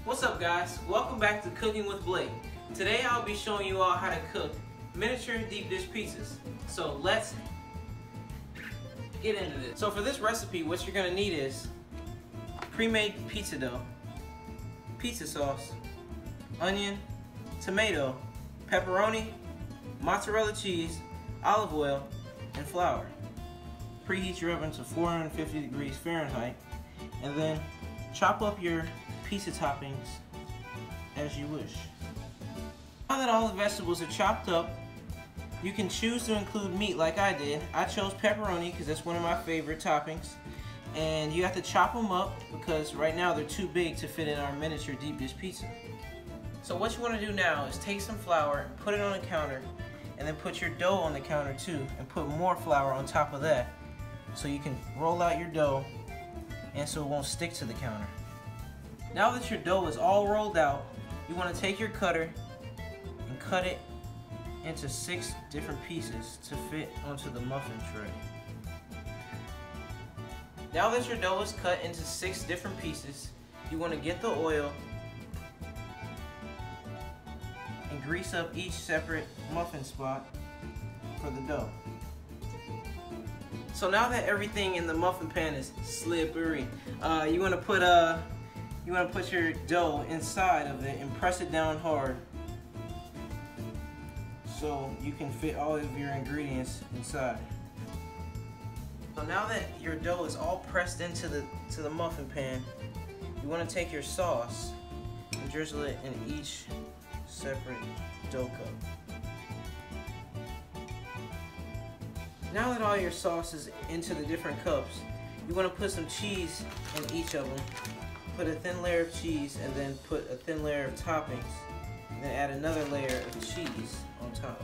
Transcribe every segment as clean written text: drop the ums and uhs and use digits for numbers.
What's up guys? Welcome back to Cooking with Blake. Today I'll be showing you all how to cook miniature deep dish pizzas. So let's get into this. So for this recipe, what you're gonna need is pre-made pizza dough, pizza sauce, onion, tomato, pepperoni, mozzarella cheese, olive oil, and flour. Preheat your oven to 450 degrees Fahrenheit and then chop up your pizza toppings as you wish. Now that all the vegetables are chopped up, you can choose to include meat like I did. I chose pepperoni because that's one of my favorite toppings. And you have to chop them up because right now they're too big to fit in our miniature deep dish pizza. So what you want to do now is take some flour and put it on the counter, and then put your dough on the counter too and put more flour on top of that so you can roll out your dough and so it won't stick to the counter. Now that your dough is all rolled out, you want to take your cutter and cut it into 6 different pieces to fit onto the muffin tray. Now that your dough is cut into 6 different pieces, you want to get the oil and grease up each separate muffin spot for the dough. So now that everything in the muffin pan is slippery, you want to put your dough inside of it and press it down hard so you can fit all of your ingredients inside. So now that your dough is all pressed into the muffin pan, you want to take your sauce and drizzle it in each separate dough cup. Now that all your sauce is into the different cups, you want to put some cheese in each of them. Put a thin layer of cheese and then put a thin layer of toppings, and then add another layer of cheese on top.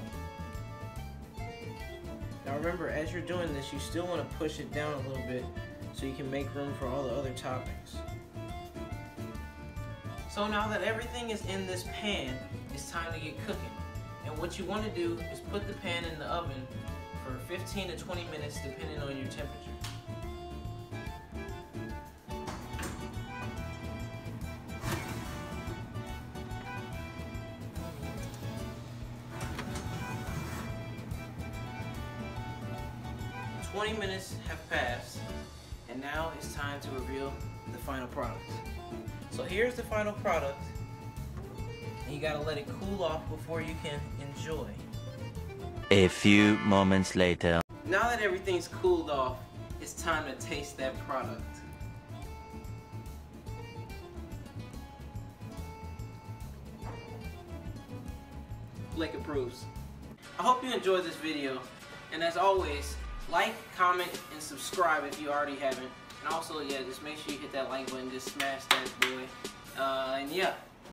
Now remember, as you're doing this, you still want to push it down a little bit so you can make room for all the other toppings. So now that everything is in this pan, it's time to get cooking. And what you want to do is put the pan in the oven for 15 to 20 minutes depending on your temperature. "20 minutes have passed, and now it's time to reveal the final product." So here's the final product, and you gotta let it cool off before you can enjoy. A few moments later. Now that everything's cooled off, it's time to taste that product. Blake approves. I hope you enjoyed this video, and as always, like, comment, and subscribe if you already haven't. And also, yeah, just make sure you hit that like button, just smash that boy. And yeah,